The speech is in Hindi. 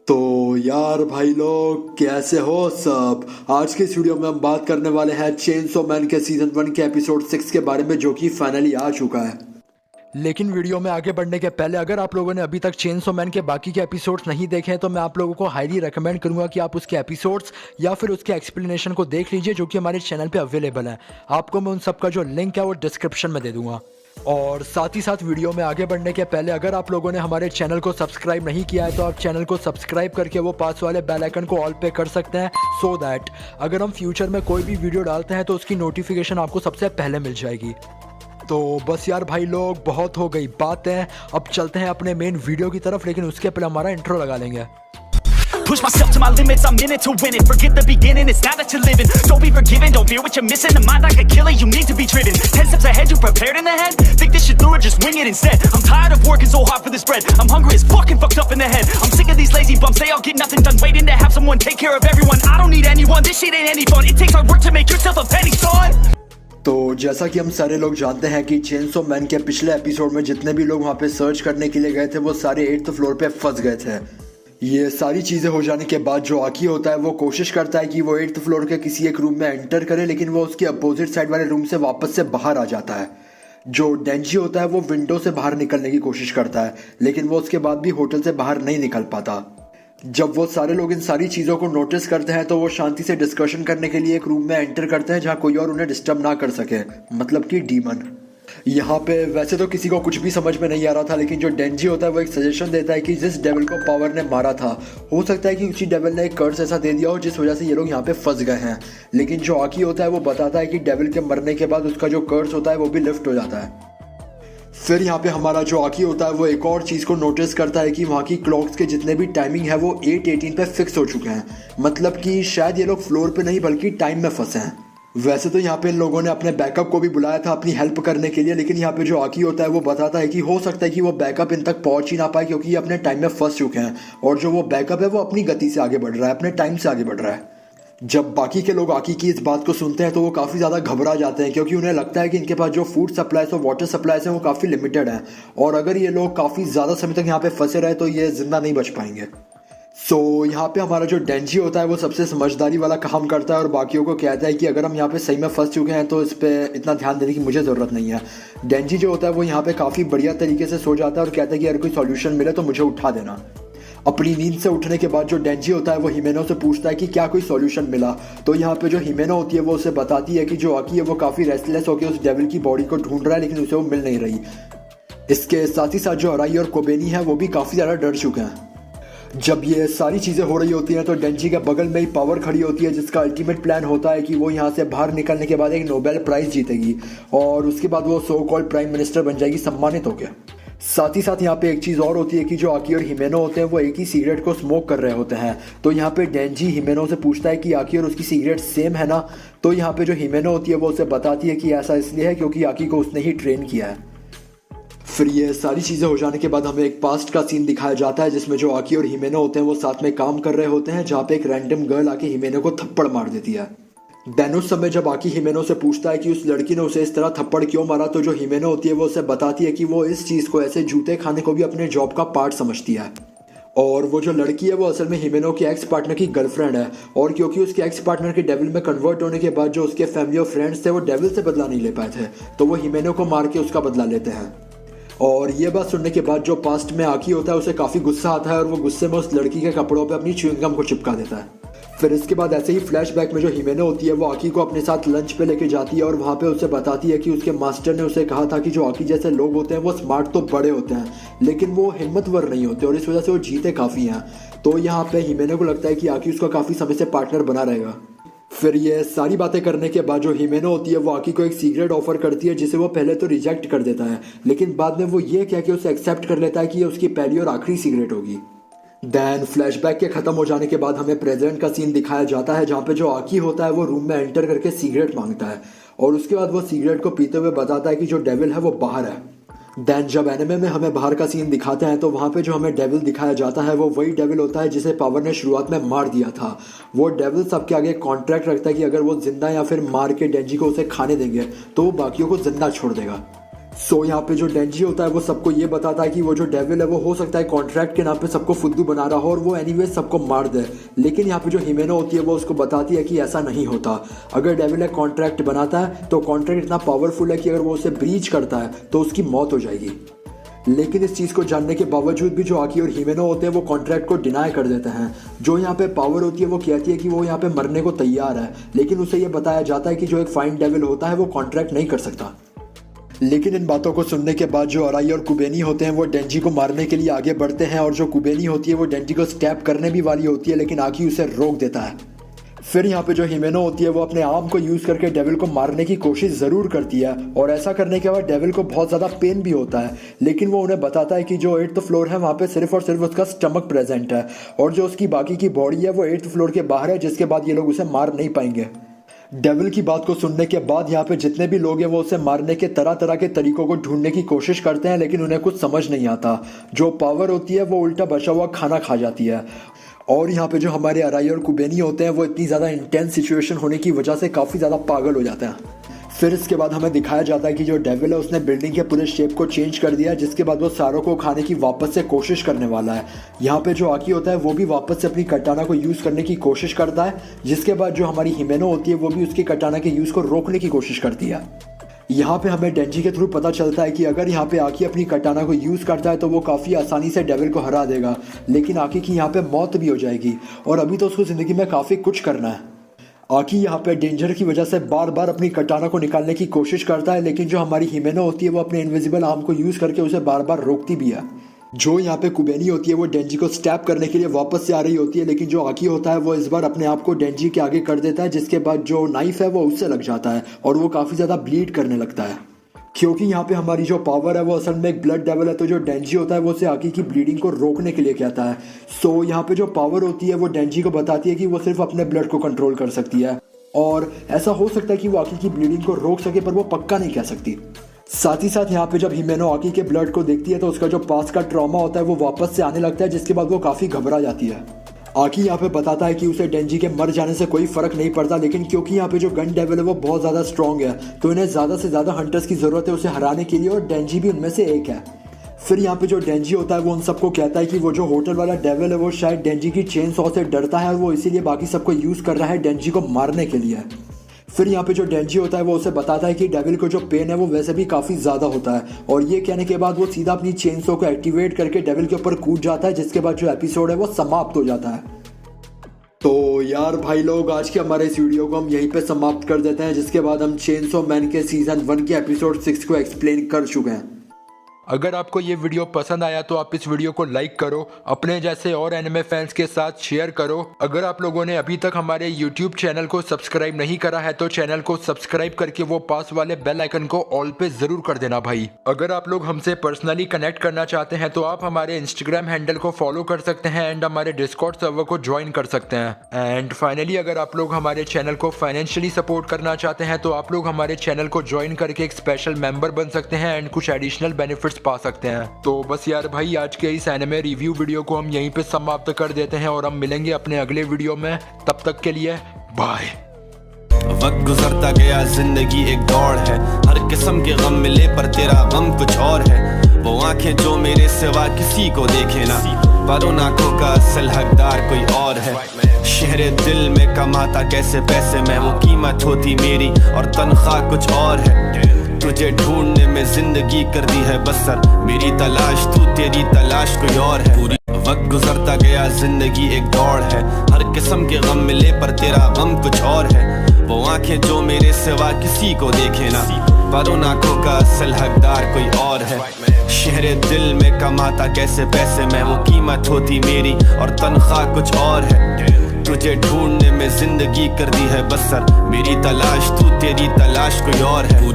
तो यार भाई लोग कैसे हो सब। आज के इस वीडियो में हम बात करने वाले हैं चेनसो मैन के सीजन 1 के एपिसोड 6 के बारे में, जो कि फाइनली आ चुका है। लेकिन वीडियो में आगे बढ़ने के पहले अगर आप लोगों ने अभी तक चेनसो मैन के बाकी के एपिसोड्स नहीं देखे हैं तो मैं आप लोगों को हाईली रेकमेंड करूंगा कि आप उसके एपिसोड्स या फिर उसके एक्सप्लेनेशन को देख लीजिए, जो कि हमारे चैनल पे अवेलेबल है। आपको मैं उन सब का जो लिंक है वो डिस्क्रिप्शन में दे दूंगा। और साथ ही साथ वीडियो में आगे बढ़ने के पहले अगर आप लोगों ने हमारे चैनल को सब्सक्राइब नहीं किया है तो आप चैनल को सब्सक्राइब करके वो पास वाले बेल आइकन को ऑल पे कर सकते हैं, सो दैट अगर हम फ्यूचर में कोई भी वीडियो डालते हैं तो उसकी नोटिफिकेशन आपको सबसे पहले मिल जाएगी। तो बस यार भाई लोग, बहुत हो गई बातें, अब चलते हैं अपने मेन वीडियो की तरफ। लेकिन उसके पहले हमारा इंट्रो लगा लेंगे। Push myself to my limits, I'm in it to win it. Forget the beginning, it's now that you're living. Don't be forgiven, don't fear what you're missing. The mind like a killer, you need to be driven. 10 steps ahead, you prepared in the head? Think this shit through or just wing it instead? I'm tired of working so hard for this bread. I'm hungry as fucking fucked up in the head. I'm sick of these lazy bums, they all get nothing done. Waiting to have someone take care of everyone. I don't need anyone, this shit ain't any fun. It takes hard work to make yourself a penny, son. तो जैसा कि हम सारे लोग जानते हैं कि चेनसो मैन के पिछले एपिसोड में जितने भी लोग वहाँ पे सर्च करने के लिए गए थे वो सारे 8th फ्लोर पे फंस गए थे। ये सारी चीज़ें हो जाने के बाद जो आकी होता है वो कोशिश करता है कि वो 8th फ्लोर के किसी एक रूम में एंटर करे, लेकिन वो उसके अपोजिट साइड वाले रूम से वापस से बाहर आ जाता है। जो डेंजी होता है वो विंडो से बाहर निकलने की कोशिश करता है, लेकिन वो उसके बाद भी होटल से बाहर नहीं निकल पाता। जब वो सारे लोग इन सारी चीज़ों को नोटिस करते हैं तो वो शांति से डिस्कशन करने के लिए एक रूम में एंटर करते हैं जहाँ कोई और उन्हें डिस्टर्ब ना कर सके, मतलब कि डीमन। यहाँ पे वैसे तो किसी को कुछ भी समझ में नहीं आ रहा था, लेकिन जो डेंजी होता है वो एक सजेशन देता है कि जिस डेविल को पावर ने मारा था हो सकता है कि उसी डेविल ने एक कर्स ऐसा दे दिया हो जिस वजह से ये लोग यहाँ पे फंस गए हैं। लेकिन जो आकी होता है वो बताता है कि डेविल के मरने के बाद उसका जो कर्स होता है वो भी लिफ्ट हो जाता है। फिर यहाँ पे हमारा जो आकी होता है वो एक और चीज़ को नोटिस करता है कि वहाँ की क्लॉक्स के जितने भी टाइमिंग है वो 8:18 पे फिक्स हो चुके हैं, मतलब कि शायद ये लोग फ्लोर पे नहीं बल्कि टाइम में फंसे हैं। वैसे तो यहाँ पे इन लोगों ने अपने बैकअप को भी बुलाया था अपनी हेल्प करने के लिए, लेकिन यहाँ पे जो आकी होता है वो बताता है कि हो सकता है कि वो बैकअप इन तक पहुँच ही ना पाए क्योंकि ये अपने टाइम में फंस चुके हैं और जो वो बैकअप है वो अपनी गति से आगे बढ़ रहा है, अपने टाइम से आगे बढ़ रहा है। जब बाकी के लोग आकी की इस बात को सुनते हैं तो वो काफ़ी ज़्यादा घबरा जाते हैं क्योंकि उन्हें लगता है कि इनके पास जो फूड सप्लाईज और वाटर सप्लाईज हैं वो काफ़ी लिमिटेड हैं और अगर ये लोग काफ़ी ज़्यादा समय तक यहाँ पे फंसे रहे तो ये जिंदा नहीं बच पाएंगे। सो यहाँ पे हमारा जो डेंजी होता है वो सबसे समझदारी वाला काम करता है और बाकियों को कहता है कि अगर हम यहाँ पे सही में फंस चुके हैं तो इस पर इतना ध्यान देने की मुझे ज़रूरत नहीं है। डेंजी जो होता है वो यहाँ पे काफ़ी बढ़िया तरीके से सो जाता है और कहता है कि अगर कोई सॉल्यूशन मिले तो मुझे उठा देना। अपनी नींद से उठने के बाद जो डेंजी होता है वो हिमेनो से पूछता है कि क्या कोई सॉल्यूशन मिला, तो यहाँ पे जो हिमेनो होती है वो उसे बताती है कि जो आकी है वो काफ़ी रेस्टलेस होकर उस डेविल की बॉडी को ढूंढ रहा है लेकिन उसे वो मिल नहीं रही। इसके साथ ही साथ जो अराई और कोबेनी है वो भी काफ़ी ज़्यादा डर चुके हैं। जब ये सारी चीज़ें हो रही होती हैं तो डेंजी के बगल में ही पावर खड़ी होती है जिसका अल्टीमेट प्लान होता है कि वो यहाँ से बाहर निकलने के बाद एक नोबेल प्राइज़ जीतेगी और उसके बाद वो सो कॉल्ड प्राइम मिनिस्टर बन जाएगी सम्मानित होकर। साथ ही साथ यहाँ पे एक चीज़ और होती है कि जो आकी और हिमेनो होते हैं वो एक ही सिगरेट को स्मोक कर रहे होते हैं। तो यहाँ पे डेंजी हिमेनो से पूछता है कि आकी और उसकी सिगरेट सेम है ना, तो यहाँ पे जो हिमेनो होती है वो उसे बताती है कि ऐसा इसलिए है क्योंकि आकी को उसने ही ट्रेन किया है। फिर ये सारी चीज़ें हो जाने के बाद हमें एक पास्ट का सीन दिखाया जाता है जिसमें जो आकी और हिमेनो होते हैं वो साथ में काम कर रहे होते हैं, जहाँ पे एक रैंडम गर्ल आके हिमेनो को थप्पड़ मार देती है। देन उस समय जब आकी हिमेनो से पूछता है कि उस लड़की ने उसे इस तरह थप्पड़ क्यों मारा, तो जो हिमेनो होती है वो उसे बताती है कि वो इस चीज़ को, ऐसे जूते खाने को भी अपने जॉब का पार्ट समझती है। और वो जो लड़की है वो असल में हिमेनो के एक्स पार्टनर की गर्लफ्रेंड है और क्योंकि उसके एक्स पार्टनर के डेविल में कन्वर्ट होने के बाद जो उसके फैमिली और फ्रेंड्स थे वो डेविल से बदला नहीं ले पाए थे, तो वो हिमेनो को मार के उसका बदला लेते हैं। और ये बात सुनने के बाद जो पास्ट में आकी होता है उसे काफ़ी गुस्सा आता है और वो गुस्से में उस लड़की के कपड़ों पे अपनी च्युइंग गम को चिपका देता है। फिर इसके बाद ऐसे ही फ्लैशबैक में जो हिमेनो होती है वो आकी को अपने साथ लंच पे लेके जाती है और वहाँ पे उसे बताती है कि उसके मास्टर ने उसे कहा था कि जो आकी जैसे लोग होते हैं वो स्मार्ट तो बड़े होते हैं लेकिन वो हिम्मतवर नहीं होते और इस वजह से वो जीते काफ़ी हैं। तो यहाँ पे हिमेनो को लगता है कि आकी उसका काफ़ी समय से पार्टनर बना रहेगा। फिर ये सारी बातें करने के बाद जो हिमेनो होती है वो आकी को एक सिगरेट ऑफर करती है जिसे वो पहले तो रिजेक्ट कर देता है, लेकिन बाद में वो ये कह के उसे एक्सेप्ट कर लेता है कि ये उसकी पहली और आखिरी सिगरेट होगी। देन फ्लैशबैक के ख़त्म हो जाने के बाद हमें प्रेजेंट का सीन दिखाया जाता है जहाँ पे जो आकी होता है वो रूम में एंटर करके सिगरेट मांगता है और उसके बाद वो सिगरेट को पीते हुए बताता है कि जो डेविल है वो बाहर है। देन जब एनिमे में हमें बाहर का सीन दिखाते हैं तो वहाँ पे जो हमें डेविल दिखाया जाता है वो वही डेविल होता है जिसे पावर ने शुरुआत में मार दिया था। वो डेविल सबके आगे कॉन्ट्रैक्ट रखता है कि अगर वो जिंदा या फिर मार के डेंजी को उसे खाने देंगे तो वो बाकियों को जिंदा छोड़ देगा। सो यहाँ पे जो डेंजी होता है वो सबको ये बताता है कि वो जो डेविल है वो हो सकता है कॉन्ट्रैक्ट के नाम पे सबको फुद्दू बना रहा हो और वो एनीवे सबको मार दे। लेकिन यहाँ पे जो हिमेनो होती है वो उसको बताती है कि ऐसा नहीं होता। अगर डेविल एक कॉन्ट्रैक्ट बनाता है तो कॉन्ट्रैक्ट इतना पावरफुल है कि अगर वो उसे ब्रीच करता है तो उसकी मौत हो जाएगी। लेकिन इस चीज़ को जानने के बावजूद भी जो आकी और हिमेनो होते हैं वो कॉन्ट्रैक्ट को डिनाई कर देते हैं। जो यहाँ पे पावर होती है वो कहती है कि वो यहाँ पे मरने को तैयार है, लेकिन उसे ये बताया जाता है कि जो एक फाइन डेविल होता है वो कॉन्ट्रैक्ट नहीं कर सकता। लेकिन इन बातों को सुनने के बाद जो अराई और कुबेनी होते हैं वो डेंजी को मारने के लिए आगे बढ़ते हैं और जो कुबेनी होती है वो डेंजी को स्टैप करने भी वाली होती है, लेकिन आकी उसे रोक देता है। फिर यहाँ पे जो हिमेनो होती है वो अपने आर्म को यूज़ करके डेविल को मारने की कोशिश ज़रूर करती है और ऐसा करने के बाद डेविल को बहुत ज़्यादा पेन भी होता है, लेकिन वो उन्हें बताता है कि जो 8th फ्लोर है वहाँ पे सिर्फ और सिर्फ उसका स्टमक प्रेजेंट है और जो उसकी बाकी की बॉडी है वो 8th फ्लोर के बाहर है, जिसके बाद ये लोग उसे मार नहीं पाएंगे। डेविल की बात को सुनने के बाद यहाँ पे जितने भी लोग हैं वो उसे मारने के तरह तरह के तरीकों को ढूंढने की कोशिश करते हैं, लेकिन उन्हें कुछ समझ नहीं आता। जो पावर होती है वो उल्टा बचा हुआ खाना खा जाती है। और यहाँ पे जो हमारे अराई और कुबेनी होते हैं वो इतनी ज़्यादा इंटेंस सिचुएशन होने की वजह से काफ़ी ज़्यादा पागल हो जाते हैं। फिर इसके बाद हमें दिखाया जाता है कि जो डेविल है उसने बिल्डिंग के पूरे शेप को चेंज कर दिया, जिसके बाद वो सारों को खाने की वापस से कोशिश करने वाला है। यहाँ पे जो आकी होता है वो भी वापस से अपनी कटाना को यूज़ करने की कोशिश करता है, जिसके बाद जो हमारी हिमेनो होती है वो भी उसकी कटाना के यूज़ को रोकने की कोशिश करती है। यहाँ पे हमें डेंजी के थ्रू पता चलता है कि अगर यहाँ पे आकी अपनी कटाना को यूज़ करता है तो वो काफ़ी आसानी से डेविल को हरा देगा, लेकिन आकी की यहाँ पे मौत भी हो जाएगी और अभी तो उसको ज़िंदगी में काफ़ी कुछ करना है। आकी यहाँ पे डेंजर की वजह से बार बार अपनी कटाना को निकालने की कोशिश करता है, लेकिन जो हमारी हिमेनो होती है वो अपने इनविजिबल आर्म को यूज़ करके उसे बार बार रोकती भी है। जो यहाँ पे कुबेनी होती है वो डेंजी को स्टैप करने के लिए वापस से आ रही होती है, लेकिन जो आकी होता है वो इस बार अपने आप को डेंजी के आगे कर देता है, जिसके बाद जो नाइफ है वो उससे लग जाता है और वो काफ़ी ज़्यादा ब्लीड करने लगता है। क्योंकि यहाँ पे हमारी जो पावर है वो असल में एक ब्लड डेविल है, तो जो डेंजी होता है वो उसे आकी की ब्लीडिंग को रोकने के लिए कहता है। सो यहाँ पे जो पावर होती है वो डेंजी को बताती है कि वो सिर्फ अपने ब्लड को कंट्रोल कर सकती है और ऐसा हो सकता है कि वो आकी की ब्लीडिंग को रोक सके, पर वो पक्का नहीं कह सकती। साथ ही साथ यहाँ पे जब हिमेनो आकी के ब्लड को देखती है तो उसका जो पास का ट्रॉमा होता है वो वापस से आने लगता है, जिसके बाद वो काफ़ी घबरा जाती है। आकी यहाँ पे बताता है कि उसे डेंजी के मर जाने से कोई फर्क नहीं पड़ता, लेकिन क्योंकि यहाँ पे जो गन डेविल है वो बहुत ज़्यादा स्ट्रॉन्ग है तो इन्हें ज़्यादा से ज़्यादा हंटर्स की ज़रूरत है उसे हराने के लिए, और डेंजी भी उनमें से एक है। फिर यहाँ पे जो डेंजी होता है वो उन सबको कहता है कि वो जो होटल वाला डेविल है वो शायद डेंजी की चेन सॉ से डरता है और वो इसीलिए बाकी सबको यूज़ कर रहा है डेंजी को मारने के लिए। फिर यहाँ पे जो डेंजी होता है वो उसे बताता है कि डेविल को जो पेन है वो वैसे भी काफ़ी ज़्यादा होता है, और ये कहने के बाद वो सीधा अपनी चेन सॉ को एक्टिवेट करके डेविल के ऊपर कूद जाता है, जिसके बाद जो एपिसोड है वो समाप्त हो जाता है। तो यार भाई लोग, आज के हमारे इस वीडियो को हम यहीं पे समाप्त कर देते हैं, जिसके बाद हम चेनसो मैन के सीजन 1 के एपिसोड 6 को एक्सप्लेन कर चुके हैं। अगर आपको ये वीडियो पसंद आया तो आप इस वीडियो को लाइक करो, अपने जैसे और एनिमे फैंस के साथ शेयर करो। अगर आप लोगों ने अभी तक हमारे YouTube चैनल को सब्सक्राइब नहीं करा है तो चैनल को सब्सक्राइब करके वो पास वाले बेल आइकन को ऑल पे जरूर कर देना भाई। अगर आप लोग हमसे पर्सनली कनेक्ट करना चाहते हैं तो आप हमारे इंस्टाग्राम हैंडल को फॉलो कर सकते हैं एंड हमारे डिस्कॉर्ड सर्वर को ज्वाइन कर सकते हैं। एंड फाइनली अगर आप लोग हमारे चैनल को फाइनेंशियली सपोर्ट करना चाहते हैं तो आप लोग हमारे चैनल को ज्वाइन करके एक स्पेशल मेंबर बन सकते हैं एंड कुछ एडिशनल बेनिफिट्स पा सकते हैं। तो बस यार भाई, आज के इस एनिमे रिव्यू वीडियो को हम यहीं पे समाप्त कर देते हैं और हम मिलेंगे अपने अगले वीडियो में। तब तक के लिए बाय। वक्त गुजरता गया, जिंदगी एक दौड़ है, हर किस्म के गम मिले पर तेरा गम कुछ और है। वो आंखें जो मेरे सिवा किसी को देखे ना, पर उन आंखों का असल हकदार कोई और है। शहरे दिल में कमाता कैसे पैसे मैं, वो कीमत होती मेरी और तनख्वाह कुछ और है। तुझे ढूंढने में जिंदगी कर दी है बसर, मेरी तलाश तू, तेरी तलाश कोई और है। पूरी वक्त गुजरता गया, जिंदगी एक दौड़ है, हर किस्म के गम मिले पर तेरा गम कुछ और है। वो आंखें जो मेरे सिवा किसी को देखे ना, पर उन आंखों का असल हकदार कोई और है। शहरे दिल में कमाता कैसे पैसे मैं, वो कीमत होती मेरी और तनख्वाह कुछ और है। तुझे ढूंढने में जिंदगी कर दी है बसर, मेरी तलाश तू, तेरी तलाश कोई और है।